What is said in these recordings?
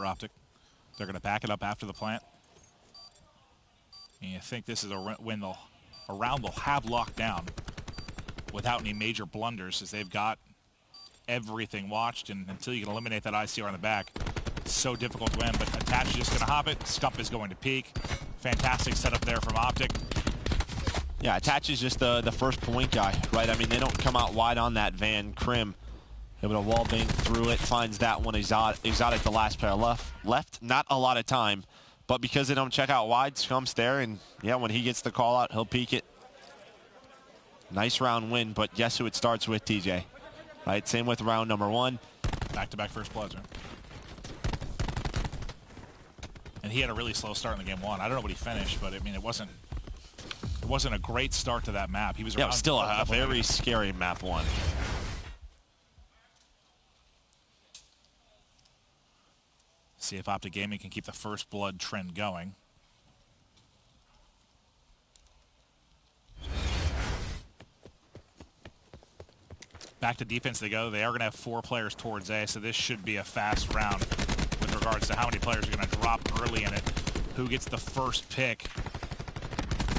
Optic. They're going to back it up after the plant. And you think this is a round they'll have locked down without any major blunders, as they've got everything watched, and until you can eliminate that ICR on the back, it's so difficult to win. But Attach is just going to hop it. Scump is going to peek. Fantastic setup there from Optic. Yeah, Attach is just the first point guy, right? I mean, they don't come out wide on that van. Crim able to wall bang through it, finds that one. Exotic the last pair left. Not a lot of time, but because they don't check out wide, Scump's there, and yeah, when he gets the call out, he'll peek it. Nice round win, but guess who it starts with? TJ. Right, same with round number 1. Back-to-back first bloods, right? And he had a really slow start in the game 1. I don't know what he finished, but I mean, it wasn't a great start to that map. He was around still a very scary map 1. See if Optic Gaming can keep the first blood trend going. Back to defense they go. They are going to have 4 players towards A, so this should be a fast round with regards to how many players are going to drop early in it. Who gets the first pick?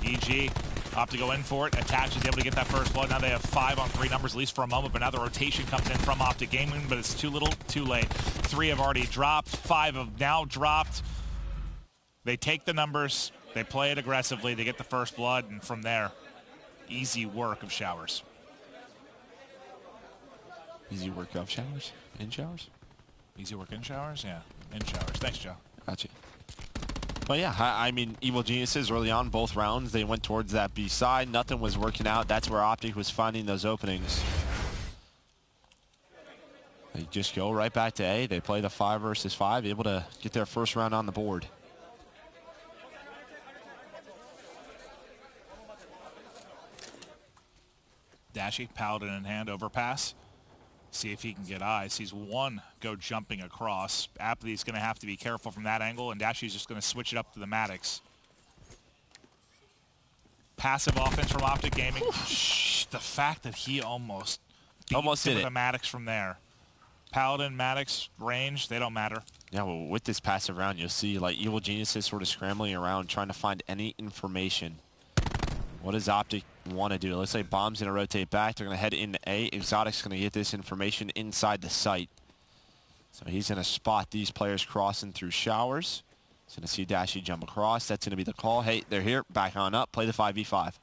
EG, Optic go in for it. Attach is able to get that first blood. Now they have 5 on 3 numbers, at least for a moment, but now the rotation comes in from Optic Gaming, but it's too little, too late. 3 have already dropped. 5 have now dropped. They take the numbers. They play it aggressively. They get the first blood, and from there, easy work of Showers. Easy work of Showers? In Showers? Easy work in Showers? Yeah, in Showers. Thanks, Joe. Gotcha. But yeah, I mean, Evil Geniuses early on, both rounds, they went towards that B side. Nothing was working out. That's where Optic was finding those openings. They just go right back to A. They play the 5 versus 5, able to get their first round on the board. Dashy, Paladin in hand, overpass. See if he can get eyes. Sees 1 go jumping across. Apathy's going to have to be careful from that angle, and Dashy's just going to switch it up to the Maddox. Passive offense from Optic Gaming. The fact that he almost did it. The Maddox from there. Paladin, Maddox, range, they don't matter. Yeah, well, with this passive round, you'll see like Evil Geniuses sort of scrambling around, trying to find any information. What does Optic want to do? Let's say Bomb's going to rotate back. They're going to head into A. Exotic's going to get this information inside the site. So he's going to spot these players crossing through Showers. He's going to see Dashy jump across. That's going to be the call. Hey, they're here. Back on up. Play the 5v5.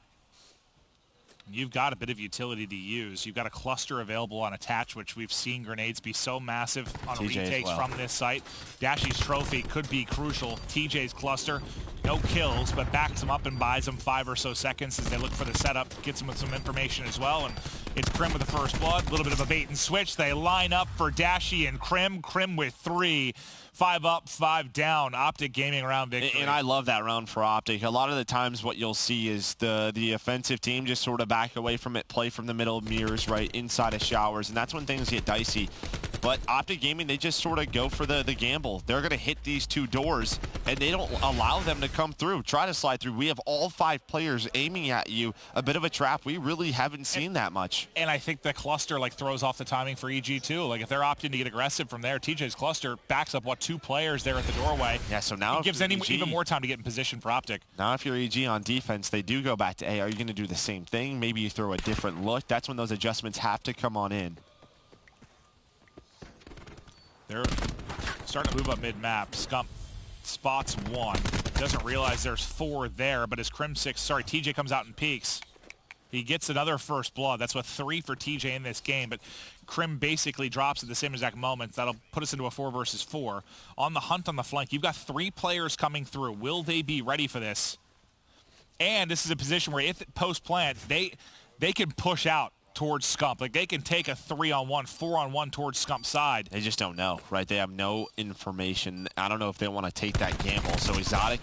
You've got a bit of utility to use. You've got a cluster available on Attach, which we've seen grenades be so massive on retakes from this site. Dashy's trophy could be crucial. TJ's cluster, no kills, but backs him up and buys him 5 or so seconds as they look for the setup, gets him with some information as well. And it's Crim with the first blood, a little bit of a bait and switch. They line up for Dashy and Crim. Crim with 3. 5 up, 5 down. Optic Gaming round victory. And I love that round for Optic. A lot of the times what you'll see is the offensive team just sort of back away from it, play from the middle of mirrors, right, inside of Showers, and that's when things get dicey. But Optic Gaming, they just sort of go for the gamble. They're going to hit these 2 doors, and they don't allow them to come through, try to slide through. We have all 5 players aiming at you. A bit of a trap. We really haven't seen that much. And I think the cluster like throws off the timing for EG too. Like if they're opting to get aggressive from there, TJ's cluster backs up, 2 players there at the doorway. Yeah, so now it gives even more time to get in position for Optic. Now if you're EG on defense, they do go back to A. Are you going to do the same thing? Maybe you throw a different look. That's when those adjustments have to come on in. They're starting to move up mid-map. Scump spots 1. Doesn't realize there's 4 there, but as TJ comes out and peeks. He gets another first blood. That's 3 for TJ in this game, but Crim basically drops at the same exact moment. That'll put us into a 4 versus 4. On the hunt on the flank, you've got 3 players coming through. Will they be ready for this? And this is a position where if post-plant, they can push out towards Scump. Like they can take a 3-on-1, 4-on-1 towards Scump's side. They just don't know, right? They have no information. I don't know if they want to take that gamble. So Exotic,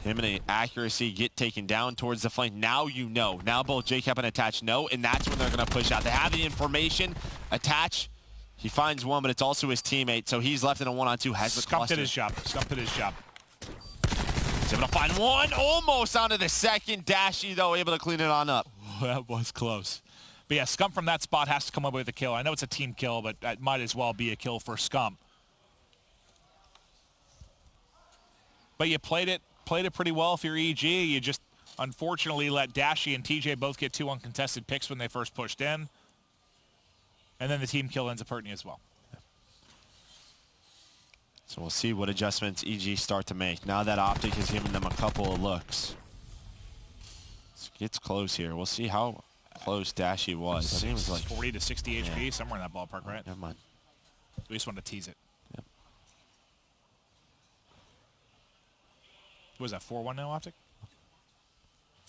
him and accuracy get taken down towards the flank. Now you know. Now both JCap and Attach know, and that's when they're going to push out. They have the information. Attach, he finds 1, but it's also his teammate, so he's left in a 1-on-2. Has the Scump did his job. Scump did his job. He's able to find 1, almost onto the second. Dashy, though, able to clean it on up. That was close. But yeah, Scump from that spot has to come up with a kill. I know it's a team kill, but it might as well be a kill for Scump. but you played it pretty well if you're EG. You just unfortunately let Dashy and TJ both get 2 uncontested picks when they first pushed in. And then the team kill ends up hurting you as well. So we'll see what adjustments EG start to make. Now that Optic has given them a couple of looks. It gets close here. We'll see how close Dashy was. I think it was like 40 to 60 HP, somewhere in that ballpark, right? Never mind. We just wanted to tease it. Yep. What was that, 4-1 now, Optic?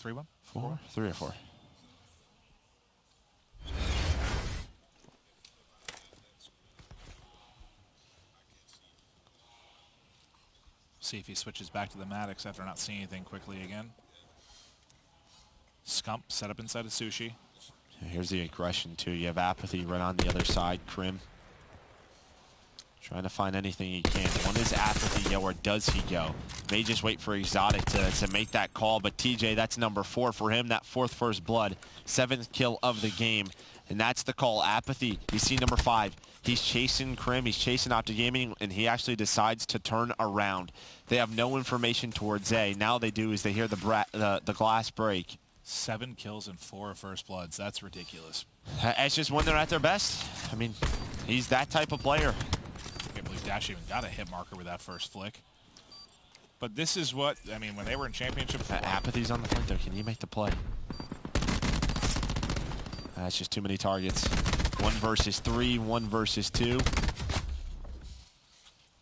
3-1? 4? 3 or 4? See if he switches back to the Maddox after not seeing anything quickly again. Scump set up inside of Sushi. Here's the aggression too. You have Apathy right on the other side. Crim trying to find anything he can. One is Apathy, yeah, where does he go? May just wait for Exotic to make that call, but TJ, that's number 4 for him. That 4th first blood, 7th kill of the game. And that's the call. Apathy, you see number 5. He's chasing Crim, he's chasing Optic Gaming, and he actually decides to turn around. They have no information towards A. Now they do is they hear the glass break. 7 kills and 4 first bloods. That's ridiculous. It's just when they're at their best. I mean, he's that type of player. I can't believe Dash even got a hit marker with that first flick. But this is what, I mean, when they were in Championship 4. Apathy's on the point there. Can you make the play? That's just too many targets. 1 versus 3, 1 versus 2.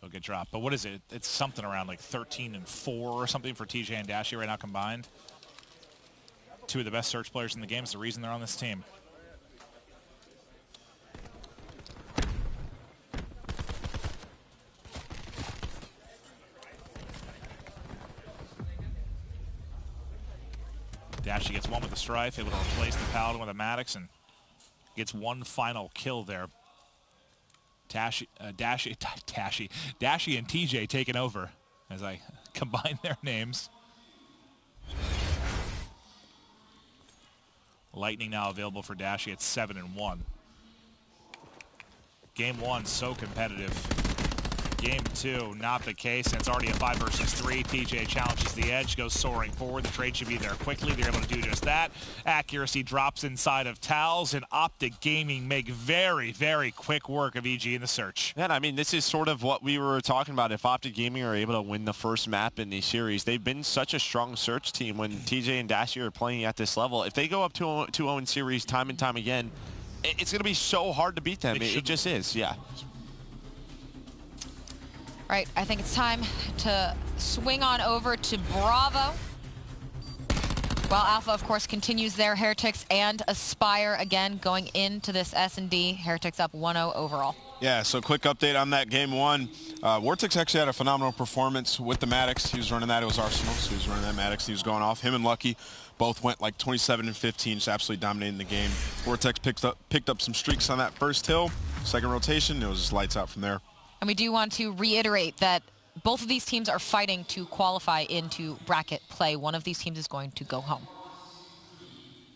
They'll get dropped. But what is it? It's something around like 13 and 4 or something for TJ and Dashy right now combined. 2 of the best search players in the game. It's the reason they're on this team. Dashy gets 1 with the Strife, able to replace the Paladin with a Maddox, and gets 1 final kill there. Dashy and TJ taking over as I combine their names. Lightning now available for Dashy at 7 and 1. Game 1 so competitive. Game 2 not the case, and it's already a 5 versus 3. TJ challenges the edge, goes soaring forward. The trade should be there quickly. They're able to do just that. Accuracy drops inside of Towels, and Optic Gaming make very, very quick work of EG in the search. Yeah, I mean, this is sort of what we were talking about. If Optic Gaming are able to win the first map in the series, they've been such a strong search team when TJ and Dashy are playing at this level. If they go up 2-0 in series time and time again, it's going to be so hard to beat them. It just is, yeah. Right, I think it's time to swing on over to Bravo. While Alpha, of course, continues their Heretics and Aspire again going into this S&D. Heretics up 1-0 overall. Yeah, so quick update on that game 1. Vortex actually had a phenomenal performance with the Maddox. He was running that. It was Arsenal, so he was running that Maddox. He was going off. Him and Lucky both went like 27 and 15, just absolutely dominating the game. Vortex picked up some streaks on that first hill. Second rotation, it was just lights out from there. And we do want to reiterate that both of these teams are fighting to qualify into bracket play. One of these teams is going to go home.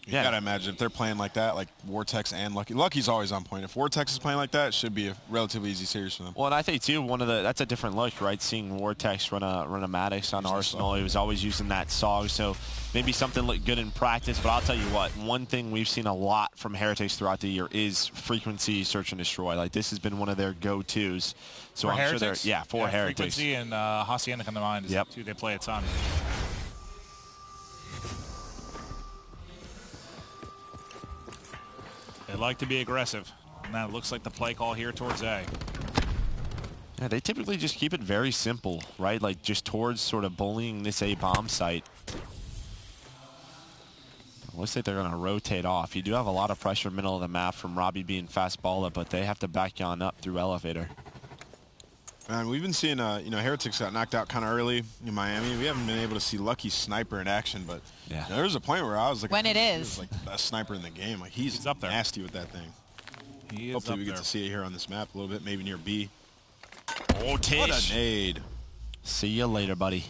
You gotta imagine if they're playing like that, like Vortex and Lucky. Lucky's always on point. If Vortex is playing like that, it should be a relatively easy series for them. Well, and I think too, that's a different look, right? Seeing Vortex run a Maddox on Arsenal, he was always using that SOG, so maybe something looked good in practice. But I'll tell you what, one thing we've seen a lot from Heretics throughout the year is frequency search and destroy. Like this has been one of their go-tos. So for I'm Heretics? sure for Heretics. Frequency and Hacienda come to mind. Is who they play a ton. They like to be aggressive, and that looks like the play call here towards A. Yeah, they typically just keep it very simple, right? Like just towards sort of bullying this A bomb site. Looks like they're going to rotate off. You do have a lot of pressure middle of the map from Robbie being fast baller, but they have to back you on up through elevator. And we've been seeing, Heretics got knocked out kind of early in Miami. We haven't been able to see Lucky Sniper in action, but there was a point where I was like, when it is, he was like the best sniper in the game. Like he's up there, nasty with that thing. He is Hopefully we get to see it here on this map a little bit, maybe near B. Oh, Tish! What a nade! See you later, buddy.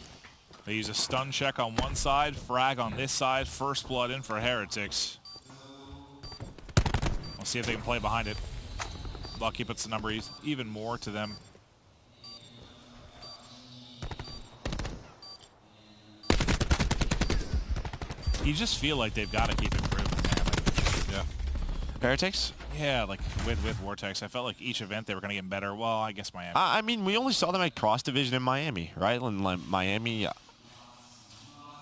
They use a stun check on one side, frag on this side. First blood in for Heretics. We'll see if they can play behind it. Lucky puts the number even more to them. You just feel like they've got to keep improving, man. Like, Yeah. Heretics? yeah, like with Vortex, I felt like each event they were going to get better. Well, I guess Miami. I mean, we only saw them at Cross Division in Miami, right? And like, Miami,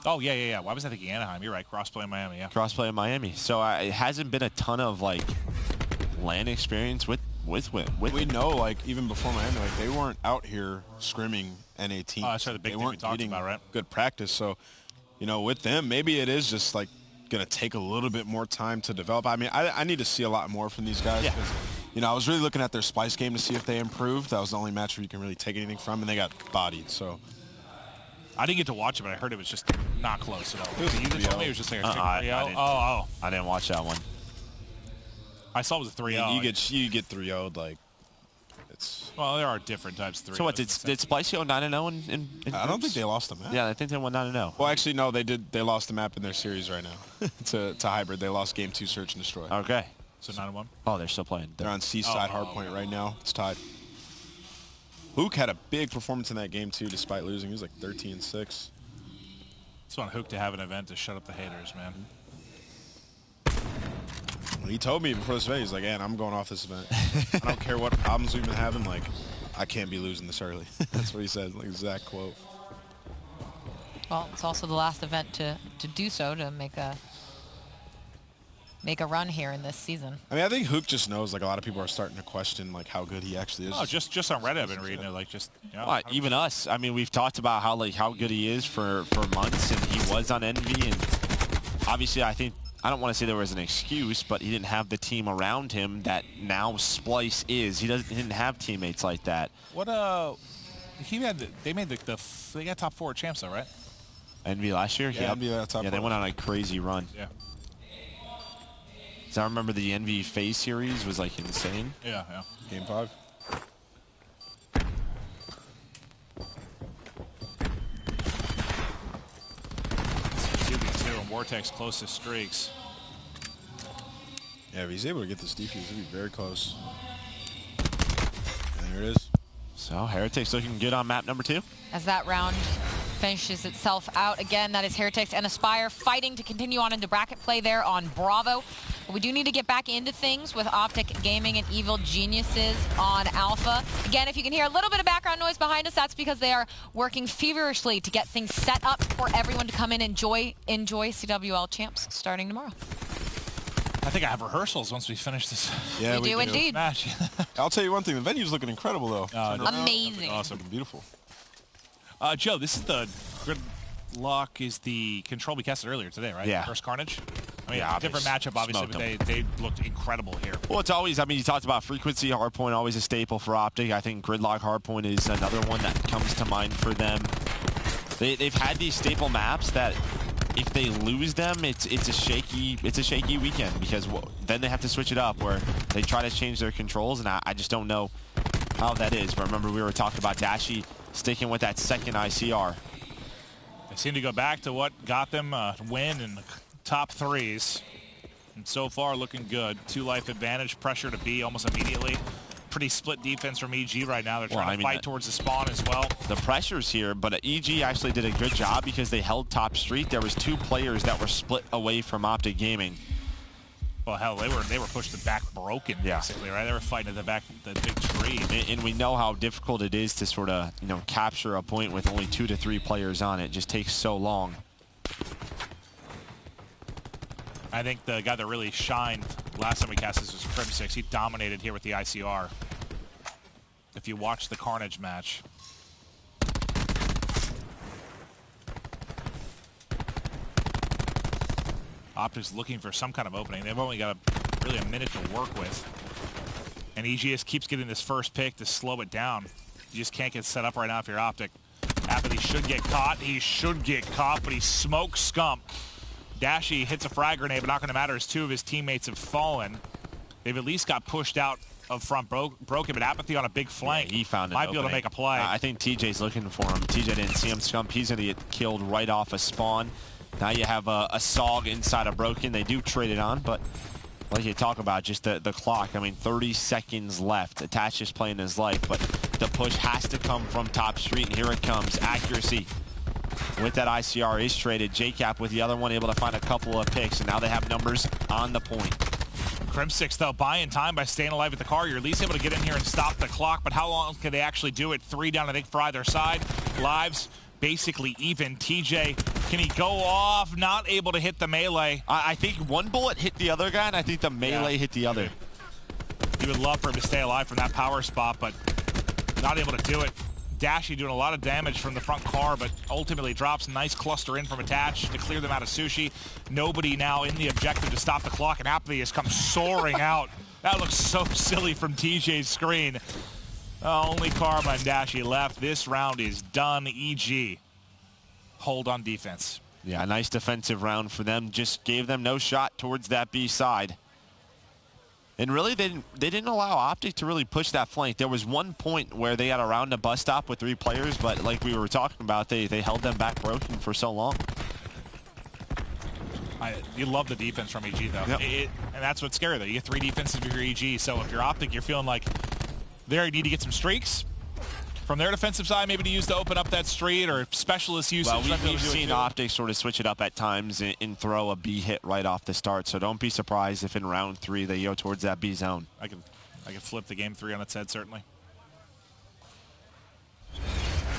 Oh, yeah. Why was I thinking Anaheim? You're right. Crossplay in Miami, yeah. crossplay in Miami. So it hasn't been a ton of like LAN experience with. We know, like, even before Miami, like, they weren't out here scrimming NA teams. Oh, that's right, the big they thing we weren't talked getting about, right? good practice. So, you know, with them, maybe it is just, like, going to take a little bit more time to develop. I mean, I need to see a lot more from these guys. Yeah. 'Cause, you know, I was really looking at their Splice game to see if they improved. That was the only match where you can really take anything from, and they got bodied. So, I didn't get to watch it, but I heard it was just not close at all. It was You just told me 3-0. it was just like a I 3-0? didn't. Oh. I didn't watch that one. I saw it was a 3-0. you get 3-0'd, like, it's... Well, there are different types of 3-0. So what, did Splice go 9-0 in I don't think groups? they lost the match. Yeah, I think they went 9-0. Well, actually, no, they did. They lost the map in their series right now to Hybrid. They lost game 2, Search and Destroy. Okay. So 9-1? Oh, they're still playing. They're on Seaside Hardpoint right now. It's tied. Hook had a big performance in that game, too, despite losing. He was like 13-6. Just want Hook to have an event to shut up the haters, man. He told me before this event, he's like, "Man, I'm going off this event. I don't care what problems we've been having. Like, I can't be losing this early." That's what he said, like exact quote. Well, it's also the last event to do so, to make a run here in this season. I mean, I think Hook just knows, like, a lot of people are starting to question, like, how good he actually is. Oh, just on Reddit I've been reading it, like, just, you know. Well, even us. I mean, we've talked about how good he is for months, and he was on Envy, and obviously I don't want to say there was an excuse, but he didn't have the team around him that now Splice is. He didn't have teammates like that. What, they got top 4 champs, though, right? Envy last year? Yeah, Yep. Envy got top Yeah, they 4. went on a crazy run. Yeah. So I remember the Envy phase series was like insane. Yeah. Game 5. It's 2v2 and Vortex closest streaks. Yeah, if he's able to get this defuse, he'll be very close. And there it is. So Heretics looking good on map number 2. As that round finishes itself out again, that is Heretics and Aspire fighting to continue on into bracket play there on Bravo. But we do need to get back into things with Optic Gaming and Evil Geniuses on Alpha. Again, if you can hear a little bit of background noise behind us, that's because they are working feverishly to get things set up for everyone to come in and enjoy CWL champs starting tomorrow. I think I have rehearsals once we finish this Yeah, we do indeed. match. I'll tell you one thing. The venue's looking incredible, though. Turn around. Amazing. Awesome. Beautiful. Joe, this is the Gridlock is the control we casted earlier today, right? Yeah. First Carnage? I mean, Yeah, different they matchup, obviously, smoked but they looked incredible here. Well, it's always, I mean, you talked about frequency, hardpoint, always a staple for Optic. I think Gridlock hardpoint is another one that comes to mind for them. They've had these staple maps that if they lose them, it's a shaky weekend, because then they have to switch it up where they try to change their controls, and I just don't know how that is. But remember, we were talking about Dashy sticking with that second ICR. They seem to go back to what got them a win in the top 3s. And so far, looking good. 2 life advantage, pressure to B almost immediately. Pretty split defense from EG right now. They're trying to fight towards the spawn as well. The pressure's here, but EG actually did a good job because they held top street. There was 2 players that were split away from Optic Gaming. Well, hell, they were pushed to back broken, basically, right? They were fighting at the back of the big tree. And we know how difficult it is to sort of, capture a point with only 2 to 3 players on it. It just takes so long. I think the guy that really shined last time we cast this was Crim6. He dominated here with the ICR. If you watch the Carnage match. Optic's looking for some kind of opening. They've only got really a minute to work with. And EGS keeps getting this first pick to slow it down. You just can't get set up right now if you're Optic. Apathy should get caught. He should get caught, but he smokes Scump. Dashy hits a frag grenade, but not going to matter as 2 of his teammates have fallen. They've at least got pushed out of front, broken, but Apathy on a big flank. Yeah, he found an might be able to opening. make a play. I think TJ's looking for him. TJ didn't see him. Scump, he's going to get killed right off a spawn. Now you have a SOG inside of Broken. They do trade it on, but like you talk about, just the clock. I mean, 30 seconds left. Attach is playing his life, but the push has to come from top street, and here it comes. Accuracy with that ICR is traded. JCap with the other one able to find a couple of picks, and now they have numbers on the point. Crimsix, though, buying time by staying alive at the car. You're at least able to get in here and stop the clock, but how long can they actually do it? 3 down, I think, for either side. Lives basically even. TJ, can he go off? Not able to hit the melee. I think one bullet hit the other guy, and I think the melee hit the other. You would love for him to stay alive from that power spot, but not able to do it. Dashy doing a lot of damage from the front car, but ultimately drops a nice cluster in from Attach to clear them out of Sushi. Nobody now in the objective to stop the clock, and Apathy has come soaring out. That looks so silly from TJ's screen. Only Karma and Dashy left. This round is done. EG, hold on defense. Yeah, a nice defensive round for them. Just gave them no shot towards that B side. And really, they didn't allow Optic to really push that flank. There was one point where they had around a bus stop with 3 players, but like we were talking about, they held them back broken for so long. You love the defense from EG, though. Yep. And that's what's scary, though. You get 3 defenses of your EG, so if you're Optic, you're feeling like they need to get some streaks from their defensive side, maybe to use to open up that street, or specialist use. Well, we've seen Optic sort of switch it up at times and throw a B hit right off the start, so don't be surprised if in round 3 they go towards that B zone. I can flip the game 3 on its head, certainly.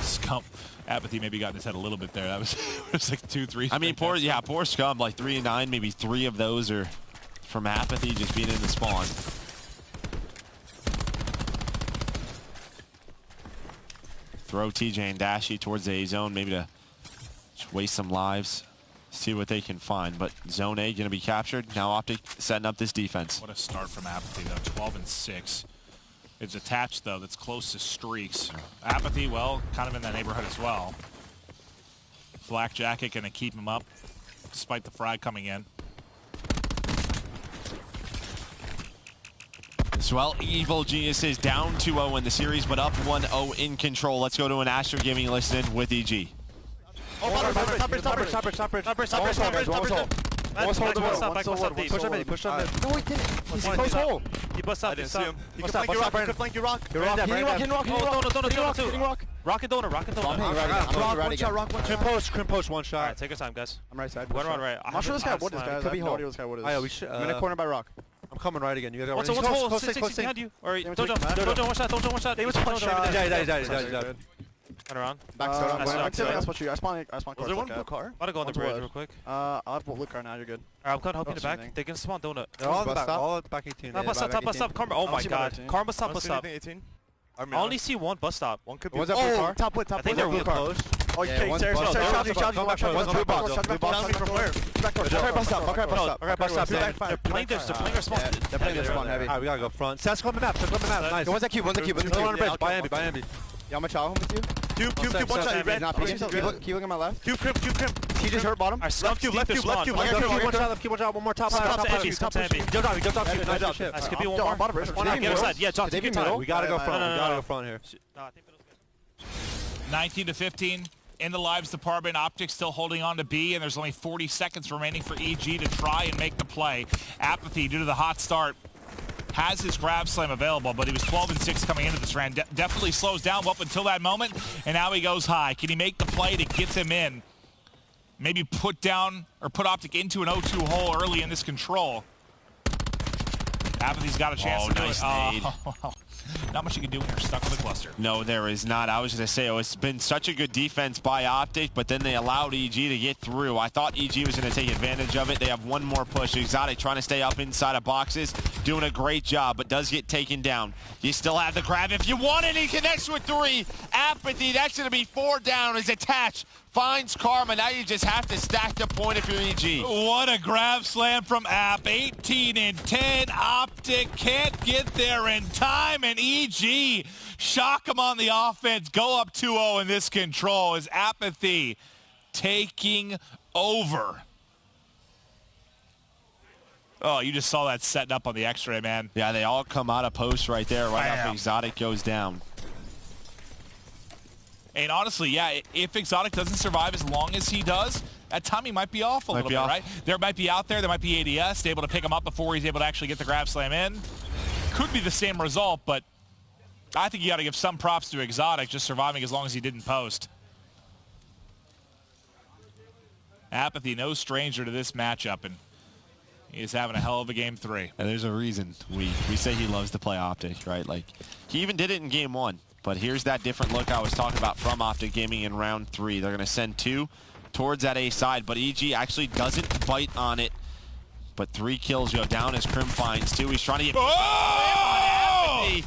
Scump. Apathy maybe got in his head a little bit there. That was, it was like 2-3. I mean, poor Scump, like 3 and 9, maybe 3 of those are from Apathy just being in the spawn. Throw TJ and Dashy towards the A zone, maybe to just waste some lives, see what they can find. But zone A going to be captured. Now Optic setting up this defense. What a start from Apathy, though. 12 and 6. It's Attached, though, that's close to streaks. Apathy, well, kind of in that neighborhood as well. Black Jacket going to keep him up, despite the frag coming in. So, well, Evil Genius is down 2-0 in the series, but up 1-0 in control. Let's go to an Astro Gaming listen with EG. Top bridge. Push him in. No, he didn't. He's close hole. He busts out. I didn't see him. You can flank your rock. Hitting rock. Rock and donut. Rock. Crim post, one shot. Alright, take your time, guys. I'm right side. One right. I'm not sure this guy what this guy is. Could be hole. This guy what is. Oh yeah, we should. I'm in a corner by rock. I'm coming right again. You guys got What's hole? 6 behind you. Or don't jump. One shot. He was one shot. Yeah. Turn around. Back I spawn. Was there one blue car? I'm gonna go on the bridge real quick. I'll have blue car now. You're good. Alright, I'm coming help you in the back. They can spawn donut. They're all in the back. All back 18. Bus stop. Karma. Oh my god. Karma stop. Bus stop. I only see one bus stop. One could be. What's that blue car? Top wood. I think they're blue car. Oh, okay, one's blue box. From where? Bus stop. They're playing their spawn. They're playing their spawn heavy. Alright, we gotta go front. Let's go on the map. Nice. One's that cube. Go on the bridge. By Ambi. Yeah, I'm gonna chow him with you. Cube, one shot. Red. Keep looking at my left. Cube. He just hurt bottom. Left cube. One shot. One more top. Top empty. Jump down. Nice job. This could be one more. Bottom bridge. Get side. Yeah, John, take your time. We gotta go front. Here. 19-15 in the lives department. Optic still holding on to B, and there's only 40 seconds remaining for EG to try and make the play. Apathy, due to the hot start, has his grab slam available, but he was 12 and 6 coming into this round. Definitely slows down up until that moment, and now he goes high. Can he make the play that gets him in? Maybe put Optic into an 0-2 hole early in this control. Apathy's got a chance to do nice it. nade. Not much you can do when you're stuck with a cluster. No, there is not. I was going to say, it's been such a good defense by Optic, but then they allowed EG to get through. I thought EG was going to take advantage of it. They have one more push. Exotic trying to stay up inside of boxes, doing a great job, but does get taken down. You still have the grab if you want it. He connects with 3. Apathy, that's going to be 4 down as Attached finds Karma. Now you just have to stack the point if you're EG. What a grab slam from App. 18 and 10. Optic can't get there in time, and EG shock him on the offense. Go up 2-0 in this control as Apathy taking over. Oh, you just saw that setting up on the X-ray, man. Yeah, they all come out of post right there, right after Exotic goes down. And honestly, yeah, if Exotic doesn't survive as long as he does, that timing might be off a little bit, right? There might be out there might be ADS able to pick him up before he's able to actually get the grab slam in. Could be the same result, but I think you got to give some props to Exotic just surviving as long as he didn't post. Apathy, no stranger to this matchup, and he is having a hell of a game 3. And there's a reason we say he loves to play Optic, right? Like, he even did it in game 1. But here's that different look I was talking about from Optic Gaming in round 3. They're going to send 2 towards that A side, but EG actually doesn't bite on it. But 3 kills go down as Crim finds 2. He's trying to get... Oh!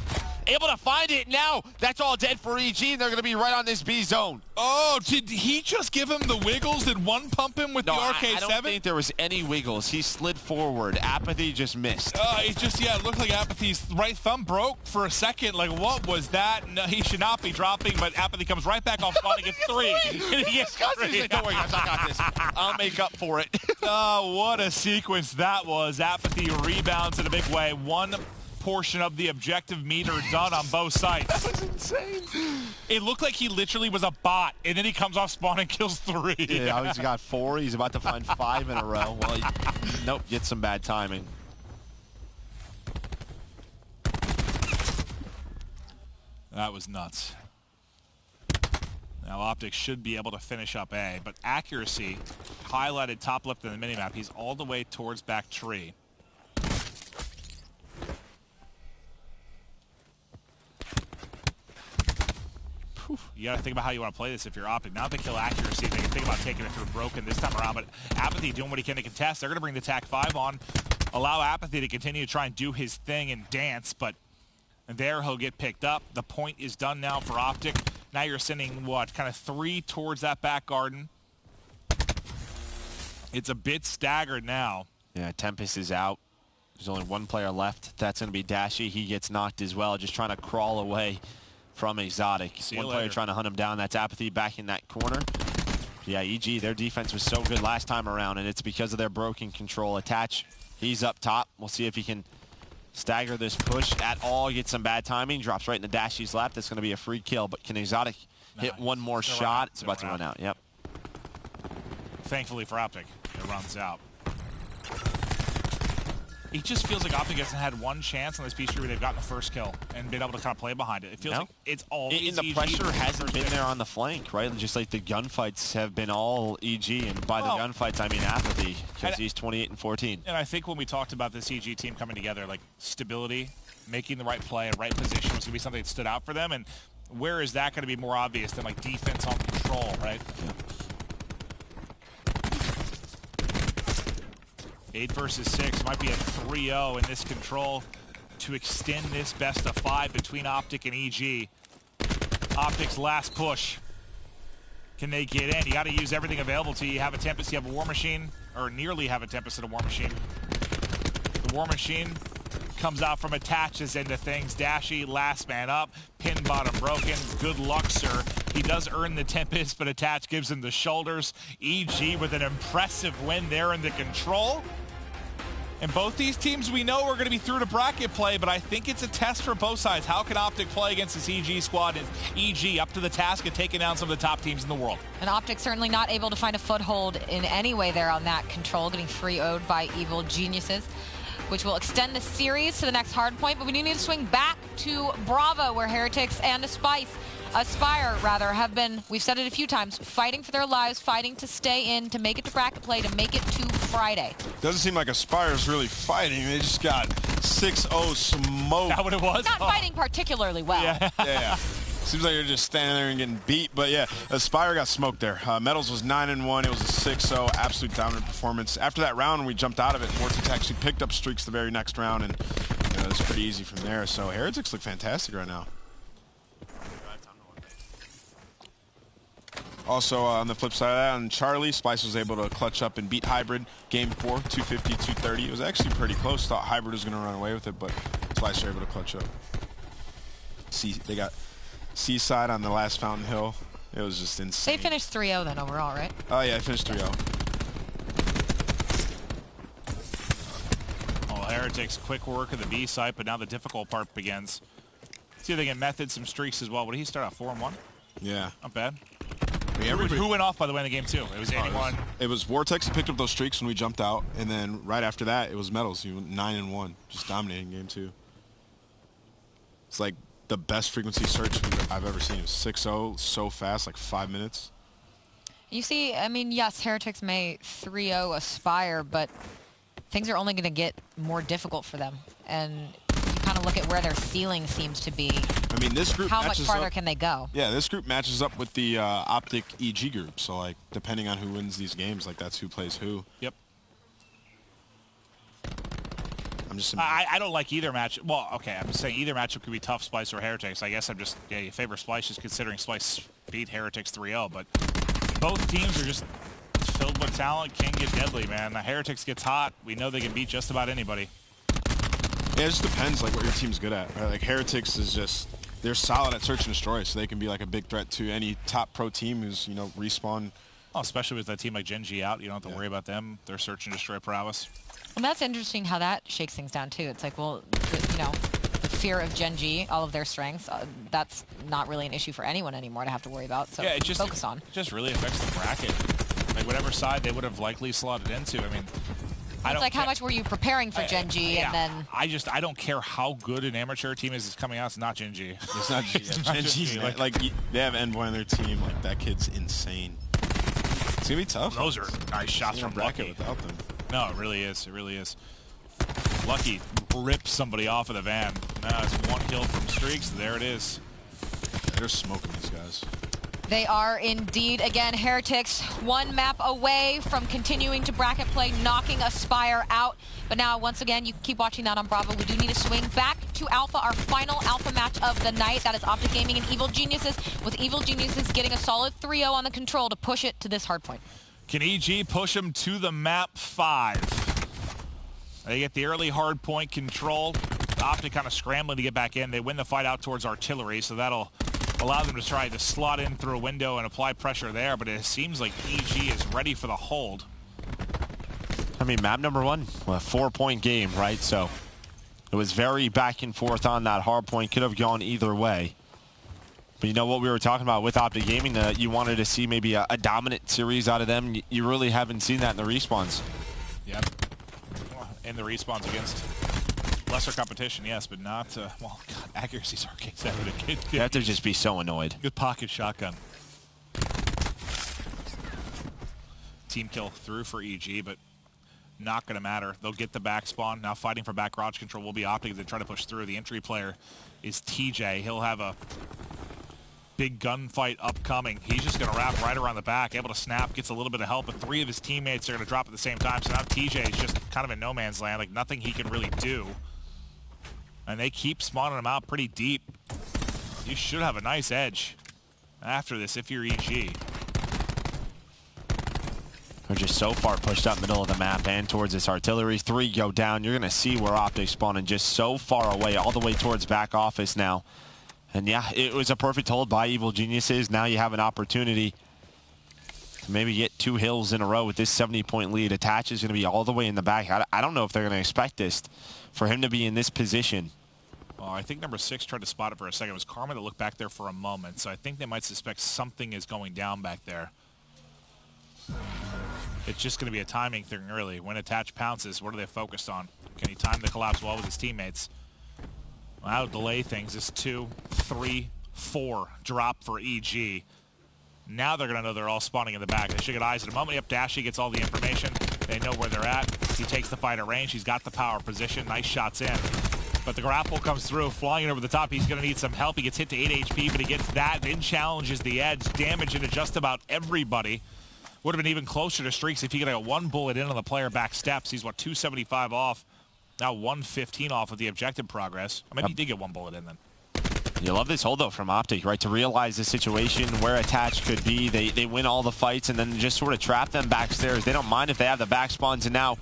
Able to find it now. That's all dead for EG, and they're going to be right on this B zone. Oh, did he just give him the wiggles? Did one pump him with the RK7? I don't think there was any wiggles. He slid forward. Apathy just missed. It looked like Apathy's right thumb broke for a second. Like, what was that? No, he should not be dropping, but Apathy comes right back off spawn and gets 3. And he gets 3. Don't worry, guys, I got this. I'll make up for it. Oh, what a sequence that was. Apathy rebounds in a big way. One portion of the objective meter done on both sides. That was insane. It looked like he literally was a bot, and then he comes off spawn and kills 3. Yeah, he's got 4. He's about to find 5 in a row. Well, nope, gets some bad timing. That was nuts. Now Optic should be able to finish up A, but accuracy highlighted top left in the minimap. He's all the way towards back tree. You got to think about how you want to play this if you're Optic. Now they kill accuracy, they can think about taking it through Broken this time around, but Apathy doing what he can to contest. They're going to bring the TAC-5 on, allow Apathy to continue to try and do his thing and dance, but there he'll get picked up. The point is done now for Optic. Now you're sending, what, kind of 3 towards that back garden. It's a bit staggered now. Yeah, Tempest is out. There's only 1 player left. That's going to be Dashy. He gets knocked as well, just trying to crawl away from Exotic. One player trying to hunt him down. That's Apathy back in that corner. Yeah, EG, their defense was so good last time around, and it's because of their broken control. Attach, he's up top. We'll see if he can stagger this push at all. Get some bad timing. Drops right in the Dashy's lap. That's going to be a free kill, but can Exotic hit one more shot? It's about to run out. Yep. Thankfully for Optic, it runs out. It just feels like Optic hasn't had one chance on this piece where they've gotten the first kill and been able to kind of play behind it. It feels like it's all EG. The pressure hasn't been there on the flank, right? Just like the gunfights have been all EG, and by the gunfights, I mean Apathy, because he's 28-14. And I think when we talked about this EG team coming together, like stability, making the right play, and right position was going to be something that stood out for them, and where is that going to be more obvious than like defense on control, right? Yeah. 8 versus 6 might be a 3-0 in this control to extend this best of 5 between Optic and EG. Optic's last push. Can they get in? You got to use everything available to you. You have a Tempest, you have a War Machine, or nearly have a Tempest and a War Machine. The War Machine comes out from attaches into things. Dashy, last man up. Pin bottom broken. Good luck, sir. He does earn the Tempest, but Attach gives him the shoulders. EG with an impressive win there in the control. And both these teams we know are going to be through to bracket play, but I think it's a test for both sides. How can Optic play against this EG squad? Is EG up to the task of taking down some of the top teams in the world? And Optic certainly not able to find a foothold in any way there on that control, getting 3-0'd by Evil Geniuses, which will extend the series to the next hard point. But we need to swing back to Bravo, where Heretics and Aspire have been, we've said it a few times, fighting for their lives, fighting to stay in, to make it to bracket play, to make it to Friday. Doesn't seem like Aspire's really fighting. They just got 6-0 smoked. Is that what it was? Not fighting particularly well. Yeah. Seems like you're just standing there and getting beat. But yeah, Aspire got smoked there. Metals was 9-1. It was a 6-0. Absolute dominant performance. After that round, we jumped out of it. Vortex actually picked up streaks the very next round, and it was pretty easy from there. So Heretics look fantastic right now. Also, on the flip side of that, on Charlie, Splice was able to clutch up and beat Hybrid game 4, 250-230. It was actually pretty close. Thought Hybrid was going to run away with it, but Splice were able to clutch up. They got Seaside on the last Fountain Hill. It was just insane. They finished 3-0 then overall, right? Oh, yeah, I finished 3-0. Well, Heretics, quick work of the B site, but now the difficult part begins. See if they can method some streaks as well. What did he start out, 4-1? Yeah. Not bad. Yeah, who went off, by the way, in the game, too? It was anyone? It was Vortex who picked up those streaks when we jumped out, and then right after that, it was Metals. He went 9-1, just dominating game 2. It's like the best frequency search I've ever seen. It was 6-0, so fast, like 5 minutes. You see, I mean, yes, Heretics may 3-0 Aspire, but things are only going to get more difficult for them. And you kind of look at where their ceiling seems to be. I mean, this group How much matches farther up, can they go? Yeah, this group matches up with the Optic EG group. So, like, depending on who wins these games, like, that's who plays who. Yep. I'm just. I don't like either match. Well, okay, I'm just saying either matchup could be tough, Splice or Heretics. I guess I'm just, yeah, you favor Splice just considering Splice beat Heretics 3-0, but both teams are just filled with talent, can get deadly, man. The Heretics gets hot. We know they can beat just about anybody. Yeah, it just depends, like, what your team's good at. Right? Like, Heretics is just, they're solid at search and destroy, so they can be, like, a big threat to any top pro team who's, you know, respawn. Oh, especially with a team like Gen G out. You don't have to worry about them. Their search and destroy prowess. And that's interesting how that shakes things down, too. It's like, well, you know, the fear of Gen G, all of their strengths, that's not really an issue for anyone anymore to have to worry about. So yeah, it just focus on. It just really affects the bracket. Like, whatever side they would have likely slotted into. I mean, it's like how much were you preparing for Gen G, yeah, and then I don't care how good an amateur team is coming out. It's not Gen G. It's not Gen G. Like, they have Envoy on their team. Like, that kid's insane. It's gonna be tough. Those are nice shots from Lucky. Without them. No, it really is. It really is. Lucky rips somebody off of the van. Now it's one kill from Streaks. There it is. Yeah, they're smoking these guys. they are indeed, again, Heretics one map away from continuing to bracket play, knocking Aspire out. But now, once again, you can keep watching that on Bravo. We do need to swing back to Alpha, our final Alpha match of the night. That is Optic Gaming and Evil Geniuses, with Evil Geniuses getting a solid 3-0 on the control to push it to this hard point. Can EG push them to the map 5? They get the early hard point control. Optic kind of scrambling to get back in. They win the fight out towards artillery, so that'll allow them to try to slot in through a window and apply pressure there, but it seems like EG is ready for the hold. I mean, map number 1, a 4-point game, right? So it was very back and forth on that hard point. Could have gone either way. But you know what we were talking about with Optic Gaming, you wanted to see maybe a dominant series out of them. You really haven't seen that in the respawns. Yeah, in the respawns against lesser competition, yes, but not, well, God, accuracy's arcade 7. You have to just be so annoyed. Good pocket shotgun. Team kill through for EG, but not going to matter. They'll get the back spawn. Now fighting for back garage control will be Optic as they try to push through. The entry player is TJ. He'll have a big gunfight upcoming. He's just going to wrap right around the back, able to snap, gets a little bit of help, but 3 of his teammates are going to drop at the same time. So now TJ is just kind of in no man's land, like nothing he can really do. And they keep spawning him out pretty deep. You should have a nice edge after this if you're EG. They're just so far pushed up middle of the map and towards this artillery. 3 go down. You're going to see where Optic spawning just so far away, all the way towards back office now. And yeah, it was a perfect hold by Evil Geniuses. Now you have an opportunity to maybe get 2 hills in a row with this 70-point lead. Attach is going to be all the way in the back. I don't know if they're going to expect this, for him to be in this position. Well, I think number 6 tried to spot it for a second. It was Karma that looked back there for a moment. So I think they might suspect something is going down back there. It's just going to be a timing thing, really. When Attach pounces, what are they focused on? Can he time the collapse well with his teammates? Well, that'll delay things. It's 2, 3, 4 drop for EG. Now they're going to know they're all spawning in the back. They should get eyes in a moment. Yep, Dashy gets all the information. They know where they're at. He takes the fight at range. He's got the power position. Nice shots in. But the grapple comes through, flying over the top. He's going to need some help. He gets hit to 8 HP, but he gets that, then challenges the edge, damage into just about everybody. Would have been even closer to Streaks if he could have got 1 bullet in on the player back steps. He's, what, 275 off. Now 115 off of the objective progress. Maybe he did get 1 bullet in then. You love this hold, though, from Optic, right? To realize the situation where Attach could be. They win all the fights and then just sort of trap them backstairs. They don't mind if they have the back spawns. And now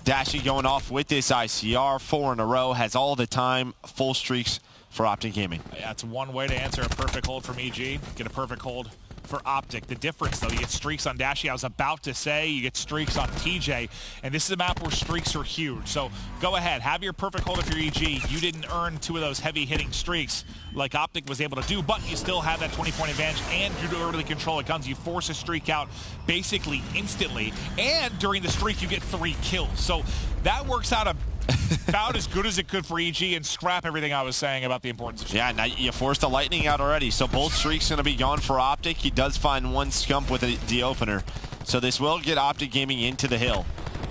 Dashy going off with this ICR. 4 in a row. Has all the time. Full streaks for Optic Gaming. Yeah, it's one way to answer a perfect hold from EG. Get a perfect hold for Optic. The difference, though, you get streaks on Dashy. I was about to say you get streaks on TJ, and this is a map where streaks are huge. So go ahead, have your perfect hold if you're EG. You didn't earn 2 of those heavy-hitting streaks like Optic was able to do, but you still have that 20-point advantage, and you do early control of guns. You force a streak out basically instantly, and during the streak you get 3 kills. So that works out a About as good as it could for EG and scrap everything I was saying about the importance of Yeah, now you forced the lightning out already, so both streaks going to be gone for Optic. He does find one scump with the opener, so this will get Optic Gaming into the hill.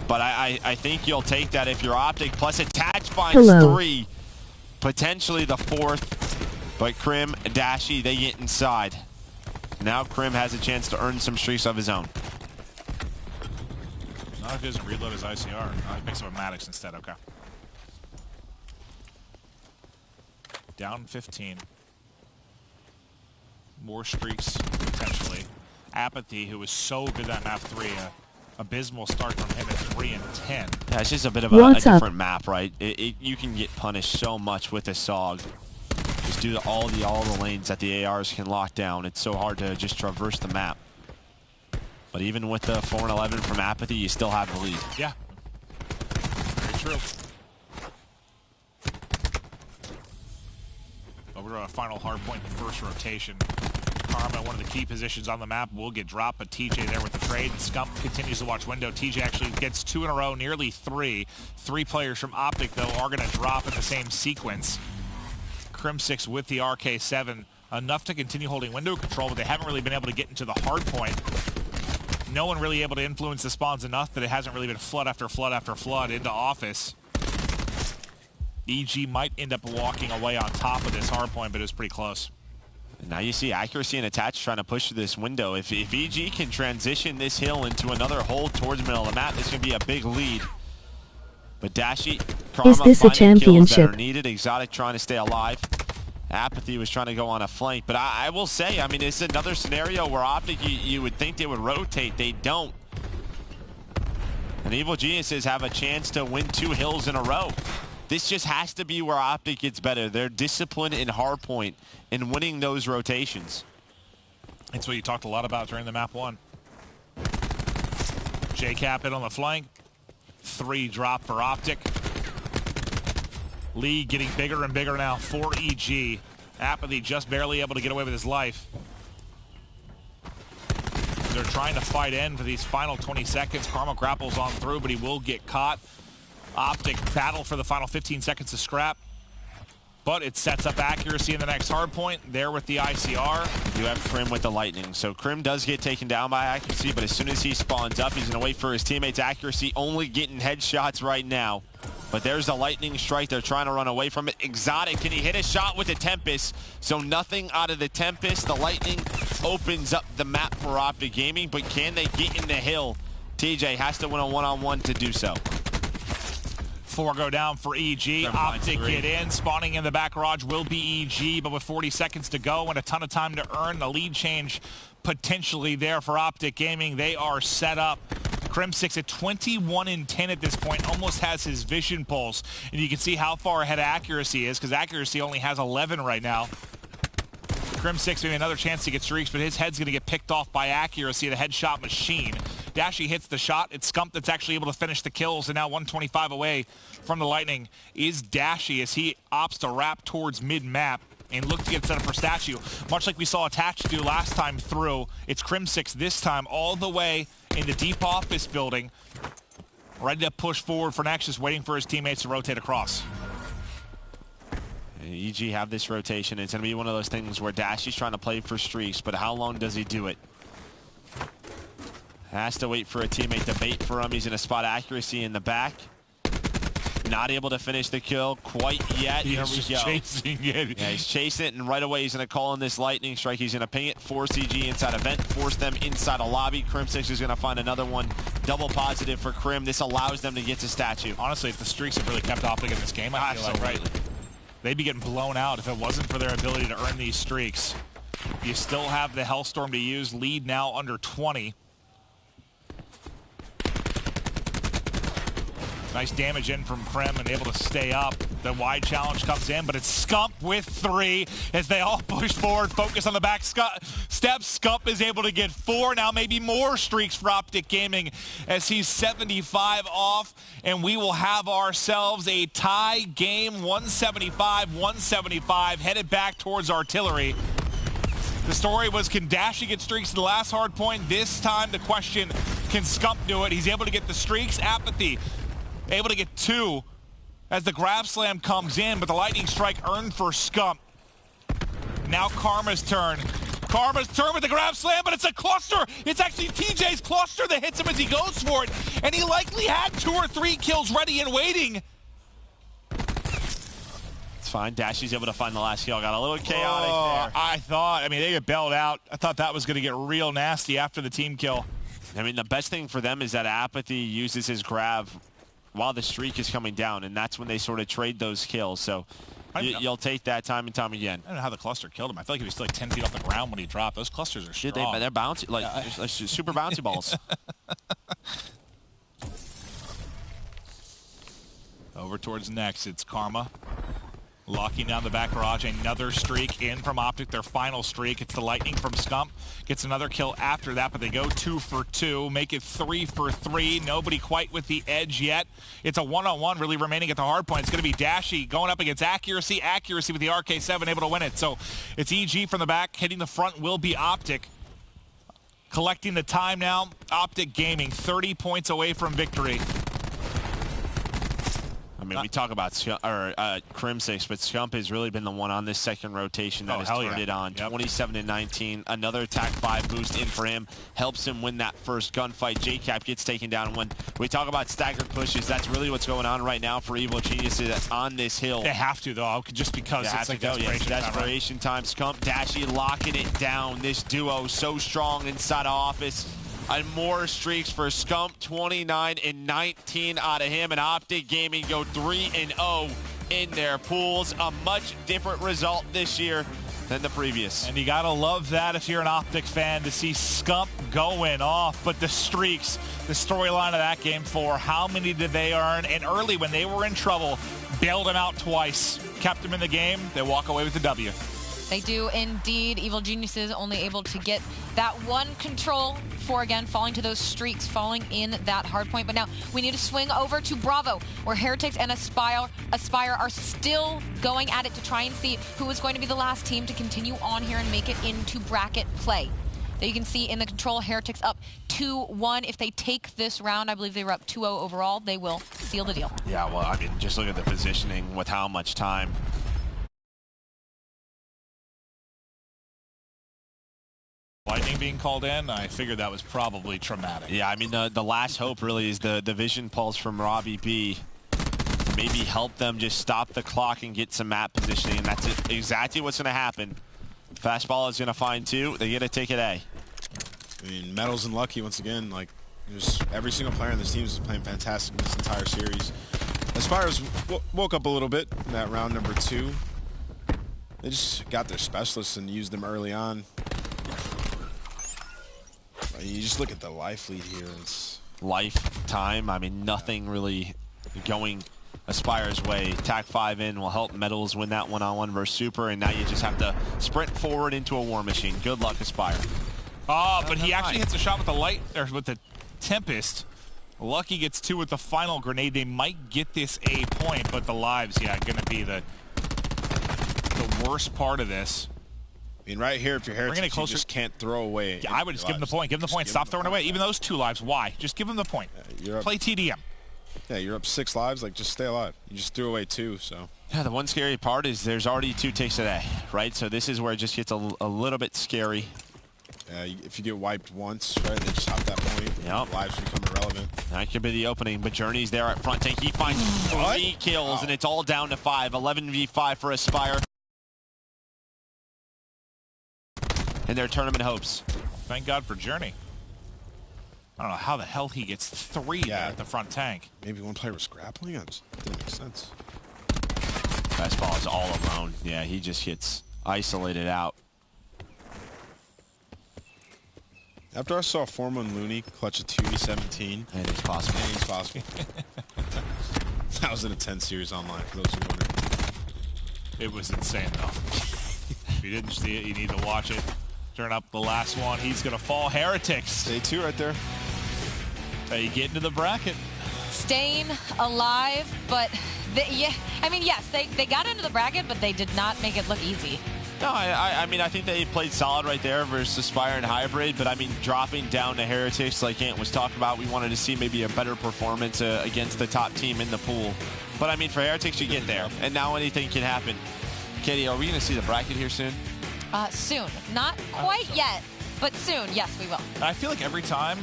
But I think you'll take that if you're Optic, plus Attach finds 3, potentially the 4th, but Crim, Dashy, they get inside. Now Crim has a chance to earn some streaks of his own. Not if he doesn't reload his ICR. He picks up a Maddox instead, okay. Down 15. More streaks, potentially. Apathy, who was so good at map 3, abysmal start from him at 3 and 10. Yeah, it's just a bit of a different map, right? You can get punished so much with a SOG. Just due to all the lanes that the ARs can lock down. It's so hard to just traverse the map. But even with the 4 and 11 from Apathy, you still have the lead. Yeah. Very true. Over to a final hard point in the first rotation. Karma, one of the key positions on the map, will get dropped, but TJ there with the trade. And Scump continues to watch window. TJ actually gets 2 in a row, nearly 3. 3 players from Optic, though, are going to drop in the same sequence. Crim6 with the RK7, enough to continue holding window control, but they haven't really been able to get into the hard point. No one really able to influence the spawns enough that it hasn't really been flood after flood after flood into office. EG might end up walking away on top of this hard point, but it was pretty close. And now you see Accuracy and Attach trying to push this window. If EG can transition this hill into another hold towards the middle of the map, this can be a big lead. But Dashy, Karma, is this a championship? Kills that are needed. Exotic trying to stay alive. Apathy was trying to go on a flank. But I will say, I mean, it's another scenario where Optic, you would think they would rotate. They don't. And Evil Geniuses have a chance to win 2 hills in a row. This just has to be where Optic gets better. They're disciplined in hardpoint and winning those rotations. That's what you talked a lot about during the map 1. J-Cap hit on the flank. 3 drop for Optic. Lead getting bigger and bigger now for EG. Apathy just barely able to get away with his life. They're trying to fight in for these final 20 seconds. Karma grapples on through, but he will get caught. Optic battle for the final 15 seconds to scrap. But it sets up Accuracy in the next hard point. There with the ICR. You have Crim with the lightning. So Crim does get taken down by Accuracy, but as soon as he spawns up, he's going to wait for his teammates. Accuracy only getting headshots right now. But there's the lightning strike. They're trying to run away from it. Exotic, can he hit a shot with the Tempest? So nothing out of the Tempest. The lightning opens up the map for Optic Gaming, but can they get in the hill? TJ has to win a one-on-one to do so. 4 go down for EG. Optic get in. Spawning in the back garage will be EG, but with 40 seconds to go and a ton of time to earn, the lead change potentially there for Optic Gaming. They are set up. Crim6 at 21 and 10 at this point, almost has his vision pulse. And you can see how far ahead Accuracy is, because Accuracy only has 11 right now. Crim6 maybe another chance to get streaks, but his head's going to get picked off by Accuracy, the headshot machine. Dashy hits the shot. It's Scump that's actually able to finish the kills, and now 125 away from the lightning is Dashy as he opts to wrap towards mid-map and look to get set up for Statue. Much like we saw Attach do last time through, it's Crim6 this time all the way in the deep office building, ready to push forward for Nexus, waiting for his teammates to rotate across. EG have this rotation. It's going to be one of those things where Dashy's trying to play for streaks, but how long does he do it? Has to wait for a teammate to bait for him. He's going to spot Accuracy in the back. Not able to finish the kill quite yet. Here we go. Chasing it. Yeah, he's chasing it, and right away he's going to call in this lightning strike. He's going to ping it, force EG inside a vent, force them inside a lobby. Crim6 is going to find another one. Double positive for Crim. This allows them to get to Statue. Honestly, if the streaks have really kept Optic in this game, I feel like, right? They'd be getting blown out if it wasn't for their ability to earn these streaks. You still have the Hellstorm to use. Lead now under 20. Nice damage in from Crim and able to stay up. The wide challenge comes in, but it's Scump with 3 as they all push forward, focus on the back steps. Scump is able to get 4, now maybe more streaks for Optic Gaming as he's 75 off, and we will have ourselves a tie game, 175-175, headed back towards Artillery. The story was, can Dashy get streaks in the last hard point? This time the question, can Scump do it? He's able to get the streaks. Apathy able to get 2 as the grab slam comes in, but the lightning strike earned for Scump. Now Karma's turn. Karma's turn with the grab slam, but it's a cluster. It's actually TJ's cluster that hits him as he goes for it, and he likely had 2 or 3 kills ready and waiting. It's fine. Dashy's able to find the last kill. Got a little chaotic there. They get bailed out. I thought that was going to get real nasty after the team kill. I mean, the best thing for them is that Apathy uses his grab while the streak is coming down, and that's when they sort of trade those kills. So you'll take that time and time again. I don't know how the cluster killed him. I feel like he was still like 10 feet off the ground when he dropped. Those clusters are strong. They're bouncy, like super bouncy balls. Over towards next, it's Karma. Locking down the back garage, another streak in from Optic, their final streak. It's the lightning from Scump. Gets another kill after that, but they go 2 for 2, make it 3 for 3. Nobody quite with the edge yet. It's a one-on-one really remaining at the hard point. It's going to be Dashy going up against Accuracy. Accuracy with the RK7 able to win it. So it's EG from the back. Hitting the front will be Optic. Collecting the time now. Optic Gaming 30 points away from victory. I mean, we talk about Crimsix, but Scump has really been the one on this second rotation that has turned it on. 27-19. Another attack 5 boost in for him. Helps him win that first gunfight. JCap gets taken down. And when we talk about staggered pushes, that's really what's going on right now for Evil Geniuses on this hill. They have to, though, just because it's like desperation time. Scump, Dashy locking it down. This duo so strong inside of office. And more streaks for Scump, 29-19 out of him, and Optic Gaming go 3-0 in their pools. A much different result this year than the previous. And you gotta love that if you're an Optic fan to see Scump going off. But the streaks, the storyline of that game 4, how many did they earn? And early when they were in trouble, bailed them out twice, kept them in the game. They walk away with the W. They do indeed. Evil Geniuses only able to get that one control for, again, falling to those streaks, falling in that hard point. But now we need to swing over to Bravo, where Heretics and Aspire are still going at it to try and see who is going to be the last team to continue on here and make it into bracket play. There you can see in the control, Heretics up 2-1. If they take this round, I believe they were up 2-0 overall, they will seal the deal. Yeah, well, I mean, just look at the positioning with how much time. Lightning being called in, I figured that was probably traumatic. Yeah, I mean, the last hope really is the vision pulse from Robbie B. Maybe help them just stop the clock and get some map positioning, and that's exactly what's going to happen. Fastball is going to find 2. They get a ticket A. I mean, Metals and Lucky, once again, like, just every single player on this team is playing fantastic this entire series. Aspires woke up a little bit in that round number 2. They just got their specialists and used them early on. You just look at the life lead here. It's lifetime. I mean, nothing really going Aspire's way. Tac 5 in will help Metals win that one-on-one versus Super, and now you just have to sprint forward into a war machine. Good luck, Aspire. But he actually hits a shot with the Tempest. Lucky gets 2 with the final grenade. They might get this A point, but the lives, going to be the worst part of this. I mean, right here, if you're Heretics, you just can't throw away. Yeah, I would just give him the point. Give him the point. Stop throwing away. Even those 2 lives. Why? Just give him the point. Play TDM. Yeah, you're up 6 lives. Like, just stay alive. You just threw away 2, so. Yeah, the one scary part is there's already 2 takes today, right? So this is where it just gets a little bit scary. Yeah, if you get wiped once, right, they just hop that point. Yep. Lives become irrelevant. That could be the opening, but Journey's there at front tank. He finds 3 kills, and it's all down to 5. 11v5 for Aspire. In their tournament hopes. Thank God for Journey. I don't know how the hell he gets 3 there at the front tank. Maybe one player was grappling? That didn't make sense. Fastball is all alone. Yeah, he just gets isolated out. After I saw Forma and Looney clutch a 2v17. Anything's possible. Anything's possible. That was an intense series online, for those who wonder. It was insane, though. If you didn't see it, you need to watch it. Turn up the last one. He's going to fall. Heretics. Stay 2 right there. You get into the bracket. Staying alive, but yes, they got into the bracket, but they did not make it look easy. No, I mean, I think they played solid right there versus Aspire and Hybrid, but I mean, dropping down to Heretics, like Ant was talking about, we wanted to see maybe a better performance against the top team in the pool. But I mean, for Heretics, you get there, and now anything can happen. Katie, are we going to see the bracket here soon? Soon. Not quite yet, but soon. Yes, we will. I feel like every time,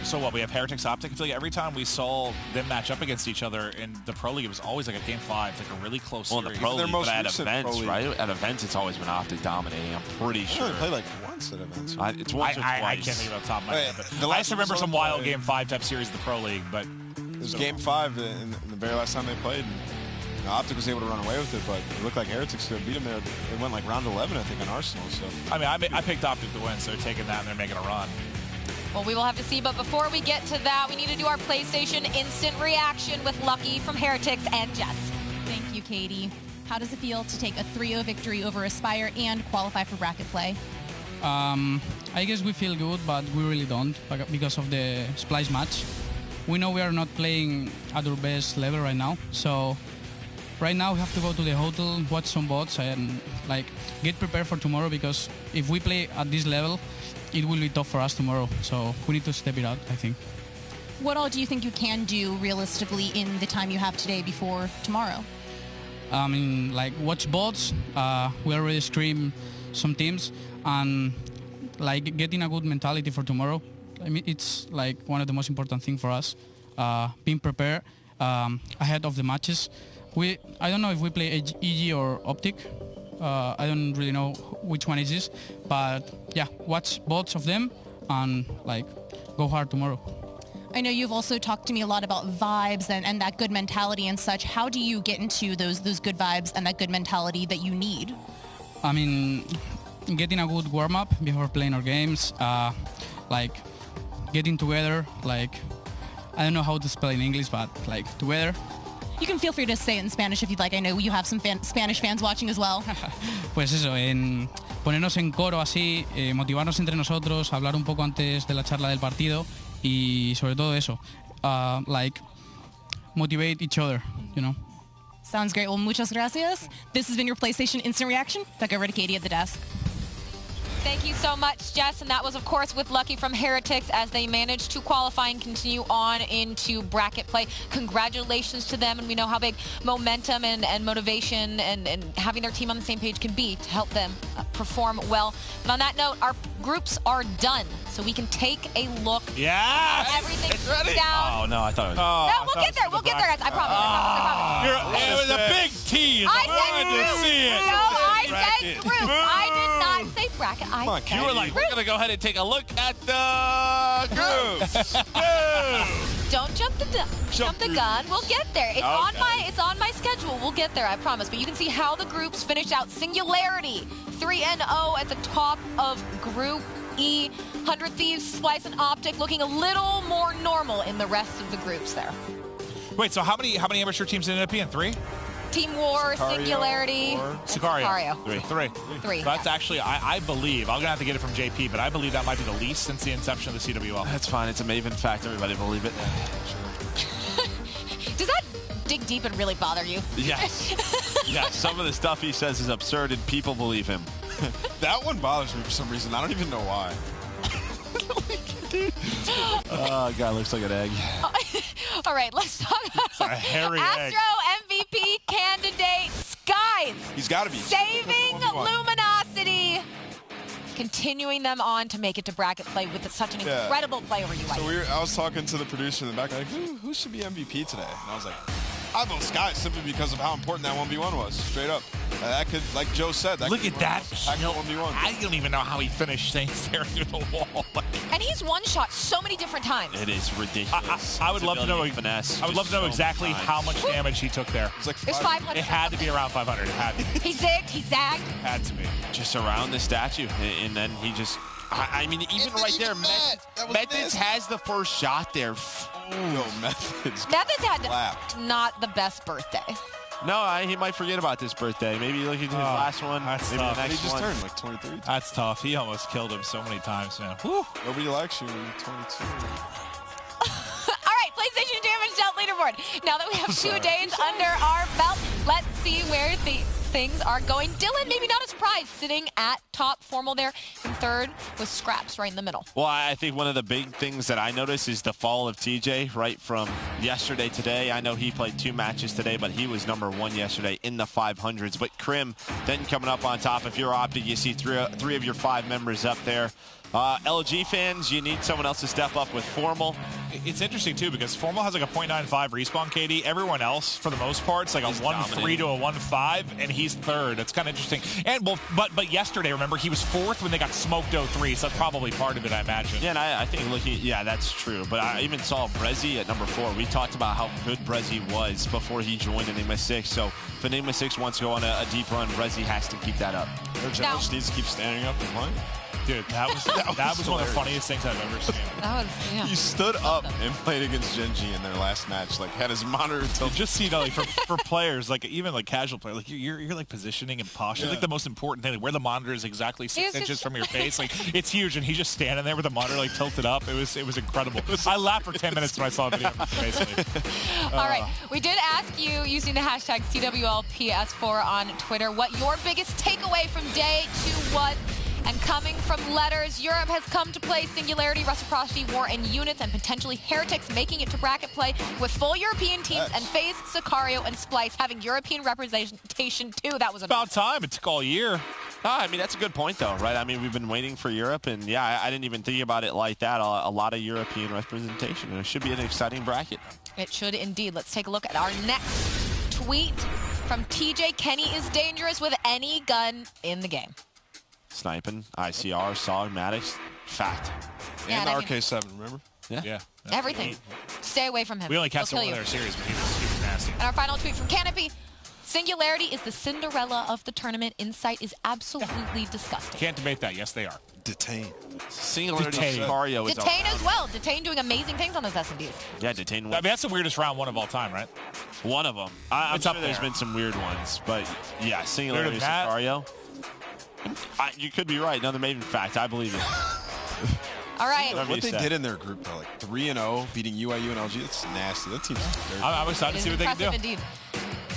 so what, we have Heretics Optic. I feel like every time we saw them match up against each other in the Pro League, it was always like a Game 5, like a really close well, series. The Pro League, but at recent events, Pro League. right? At events, it's always been Optic dominating, I'm pretty sure. They played like once at events. It's once or twice. I can't think of it off the top of my head, but the I last just remember one some was wild on Game 5 type series in the Pro League, but... It was Game 5 in the very last time they played. And Optic was able to run away with it, but it looked like Heretics could beat them there. It went like round 11, I think, on Arsenal. So I mean, I picked Optic to win, so they're taking that and they're making a run. Well, we will have to see, but before we get to that, we need to do our PlayStation instant reaction with Lucky from Heretics and Jess. Thank you, Katie. How does it feel to take a 3-0 victory over Aspire and qualify for bracket play? I guess we feel good, but we really don't because of the Splice match. We know we are not playing at our best level right now, so right now we have to go to the hotel, watch some bots, and like get prepared for tomorrow, because if we play at this level, it will be tough for us tomorrow. So we need to step it out, I think. What all do you think you can do realistically in the time you have today before tomorrow? I mean, like watch bots. We already stream some teams, and like getting a good mentality for tomorrow. I mean, it's like one of the most important things for us. Being prepared ahead of the matches. I don't know if we play EG or Optic. I don't really know which one is this, but yeah, watch both of them and like go hard tomorrow. I know you've also talked to me a lot about vibes and that good mentality and such. How do you get into those good vibes and that good mentality that you need? I mean, getting a good warm-up before playing our games, like getting together, like, I don't know how to spell in English, but like together. You can feel free to say it in Spanish if you'd like. I know you have some Spanish fans watching as well. Pues eso, ponernos en coro así, motivarnos entre nosotros, hablar un poco antes de la charla del partido y sobre todo eso, like motivate each other, you know. Sounds great. Well, muchas gracias. This has been your PlayStation Instant Reaction. Back over to Katie at the desk. Thank you so much, Jess. And that was, of course, with Lucky from Heretics as they managed to qualify and continue on into bracket play. Congratulations to them. And we know how big momentum and motivation and having their team on the same page can be to help them perform well. But on that note, our groups are done. So we can take a look at everything down. Oh, no, I thought it was... No, we'll get there. We'll get there, guys. I promise. I promise. It was a big tease. I said wanted to see it. No, I said group. I did not say bracket. I said You were like, we're going to go ahead and take a look at the groups. Don't jump the gun. We'll get there. It's on my schedule. We'll get there, I promise. But you can see how the groups finished out. Singularity 3-0 at the top of Group E. 100 Thieves, Splice, and Optic looking a little more normal in the rest of the groups there. Wait, so how many amateur teams ended up being? 3? Team War, Sicario, Singularity, Sicario. Sicario. 3. That's actually, I believe, I'm going to have to get it from JP, but I believe that might be the least since the inception of the CWL. That's fine. It's a Maven fact. Everybody believe it. Does that dig deep and really bother you? Yes. Yeah, some of the stuff he says is absurd, and people believe him. That one bothers me for some reason. I don't even know why. Oh, God, looks like an egg. All right, let's talk about a hairy egg. Astro MVP candidate Skies. He's got to be. Saving Luminosity. Continuing them on to make it to bracket play with such an incredible play over UI. So I was talking to the producer in the back, like, who should be MVP today? And I was like, I vote Sky simply because of how important that 1v1 was. Straight up. That could, like Joe said, look at that. 1v1. I don't even know how he finished things there through the wall. And he's one shot so many different times. It is ridiculous. I would love to know. Finesse, I would love to know exactly how much damage he took there. It's like It was 500. It had to be around 500. It had to be. He zigged. He zagged. Had to be. Just around the statue, and then he just... I mean, even right there, Methods has the first shot there. Yo, Methods. Methods had clapped. not the best birthday. No, he might forget about this birthday. Maybe look at his last one. That's maybe tough. the next He just one. turned like 23. That's tough. He almost killed him so many times, man. Whew. Nobody likes you when you're 22. All right, PlayStation Damage Dealt leaderboard. Now that we have 2 days under our belt, let's see where the things are going. Dylan, maybe not a surprise, sitting at top. Formal there in third with Scraps right in the middle. Well, I think one of the big things that I noticed is the fall of TJ right from yesterday today. I know he played 2 matches today, but he was number 1 yesterday in the 500s. But Crim then coming up on top. If you're Optic, you see three of your 5 members up there. LG fans, you need someone else to step up with Formal. It's interesting, too, because Formal has like a .95 respawn KD. Everyone else, for the most part, it's like a 1.3 to a 1.5, and he's third. It's kind of interesting. And but yesterday, remember, he was 4th when they got smoked 0-3, so that's probably part of it, I imagine. Yeah, and I think that's true. But I even saw Brezzy at number 4. We talked about how good Brezzy was before he joined Enigma 6. So if Enigma 6 wants to go on a deep run, Brezzy has to keep that up. Josh needs to keep standing up and playing. Dude, that was one of the funniest things I've ever seen. That was, yeah. He stood up and played against Gen G in their last match. Like, had his monitor tilted. Just so you know, like, for players, like even like casual players, like you're like positioning and posture. It's like the most important thing. Like, where the monitor is exactly 6 inches from your face. Like, it's huge, and he's just standing there with the monitor like tilted up. It was incredible. I laughed for 10 minutes when I saw the video, basically. All right, we did ask you using the hashtag CWLPS4 on Twitter what your biggest takeaway from day 2 was. And coming from letters, Europe has come to play Singularity, Reciprocity, War, and Units, and potentially Heretics making it to bracket play with full European teams, and FaZe, Sicario, and Splyce having European representation too. That was about time. It took all year. I mean, that's a good point, though, right? I mean, we've been waiting for Europe, and yeah, I didn't even think about it like that. A lot of European representation, and it should be an exciting bracket. It should indeed. Let's take a look at our next tweet from TJ. Kenny is dangerous with any gun in the game. Sniping, ICR, SOG, Maddox, fact. Yeah, and RK7, remember? Yeah. Everything. Stay away from him. We only cast one of their series, but he was nasty. And our final tweet from Canopy. Singularity is the Cinderella of the tournament. Insight is absolutely disgusting. Can't debate that. Yes, they are. Detain. Singularity Sicario is Detain as well. Detain doing amazing things on those S&Ds. Yeah, Detain. I mean, that's the weirdest round 1 of all time, right? One of them. I'm sure there's been some weird ones, but yeah, Singularity Sicario. You could be right. Another Maven fact. I believe it. All right. What they did in their group, though, like 3-0, beating UIU and LG, that's nasty. That team's dirty. I'm excited to see what they can do. Indeed.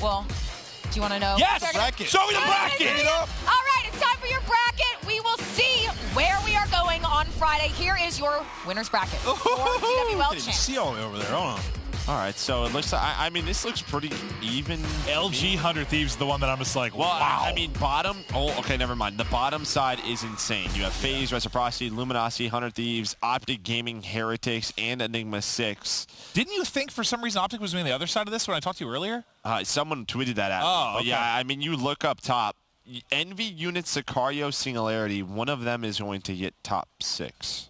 Well, do you want to know? Yes! Bracket. Show me the bracket! All right, it's time for your bracket. We will see where we are going on Friday. Here is your winner's bracket for CWL champs. See all the way over there. Hold on. All right, so it looks like, I mean, this looks pretty even. LG 100 Thieves is the one that I'm just like, wow. I mean, bottom, okay, never mind. The bottom side is insane. You have FaZe, Reciprocity, Luminosity, 100 Thieves, Optic Gaming, Heretics, and Enigma 6. Didn't you think for some reason Optic was on the other side of this when I talked to you earlier? Someone tweeted that at me. Oh, but yeah, I mean, you look up top. Envy, Unit, Sicario, Singularity, one of them is going to get top 6.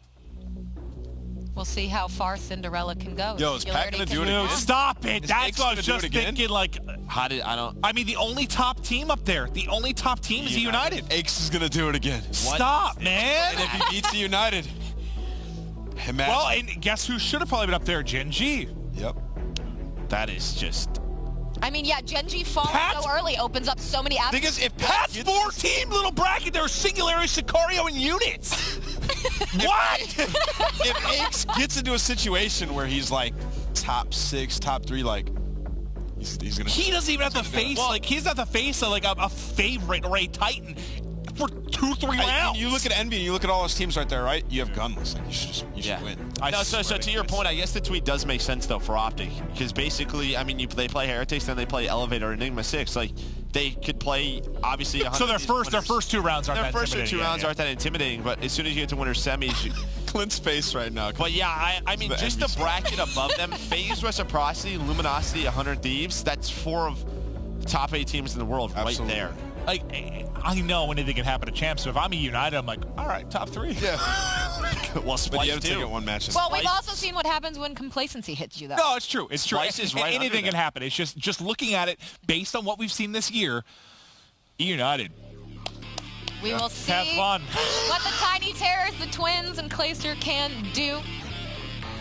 We'll see how far Cinderella can go. Yo, is Pat gonna do it again? Stop it! That's what I was just thinking. Like, I mean, the only top team up there, the only top team is United. Aches is gonna do it again. Stop, man! And if he beats the United, imagine. Well, and guess who should have probably been up there? Gen G. Yep. That is just. I mean, yeah, Gen G falling so early opens up so many avenues. Because if Pat's 4-team little bracket, there was Singularity, Sicario, and Units. What? If Aches gets into a situation where he's like top 6, top 3, like he's gonna. He doesn't even have to face he's not the face of like a favorite or a Titan for 2-3 rounds. You look at Envy and you look at all those teams right there, right? You have Gunless. Like, you should win. So to your point, I guess the tweet does make sense though for Optic, because basically, I mean, they play Heretics, then they play Elevator, Enigma 6. Like, they could play obviously. So their first 2 rounds aren't that intimidating. Their first 2 rounds aren't that intimidating, but as soon as you get to winter semis, Clint's face right now. But yeah, I mean, just the bracket above them: FaZe, Reciprocity, Luminosity, 100 Thieves. That's 4 of top 8 teams in the world right there. Like, I know anything can happen to champs, so if I'm a United, I'm like, all right, top 3. Yeah. Well, but you have to take it one match. Well, we've also seen what happens when complacency hits you, though. No, it's true. It's true. Is right anything can happen. It's just looking at it based on what we've seen this year. United. We will see have fun. What the Tiny Terrors, the Twins, and Clayster can do.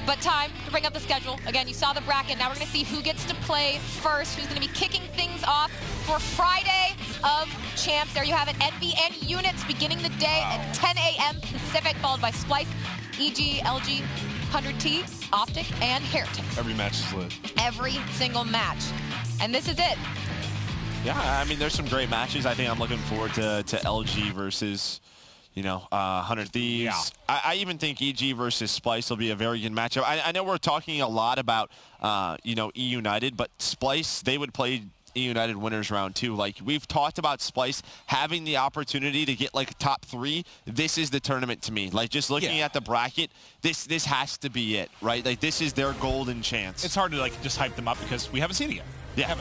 But time to bring up the schedule. Again, you saw the bracket. Now we're going to see who gets to play first, who's going to be kicking things off for Friday of Champs. There you have it. Envy and Units beginning the day at 10 a.m. Pacific, followed by Splyce, EG, LG, 100T, Optic, and Heretics. Every match is lit. Every single match. And this is it. Yeah, I mean, there's some great matches. I think I'm looking forward to LG versus, 100 Thieves. Yeah. I even think EG versus Splyce will be a very good matchup. I know we're talking a lot about, E United, but Splyce, they would play E United winners round 2. Like, we've talked about Splyce having the opportunity to get like top 3. This is the tournament to me. Like, just looking at the bracket, this has to be it, right? Like, this is their golden chance. It's hard to like just hype them up because we haven't seen it yet. Yeah.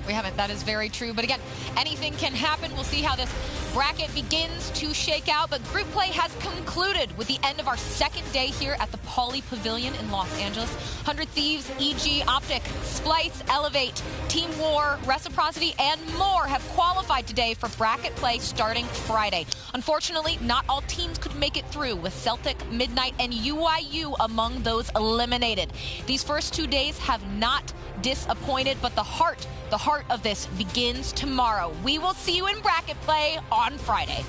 We haven't. That is very true. But again, anything can happen. We'll see how this bracket begins to shake out. But group play has concluded with the end of our second day here at the Pauley Pavilion in Los Angeles. 100 Thieves, EG, Optic, Splyce, Elevate, Team War, Reciprocity, and more have qualified today for bracket play starting Friday. Unfortunately, not all teams could make it through, with Celtic, Midnight, and UIU among those eliminated. These first 2 days have not disappointed, but the heart of this begins tomorrow. We will see you in bracket play on Friday.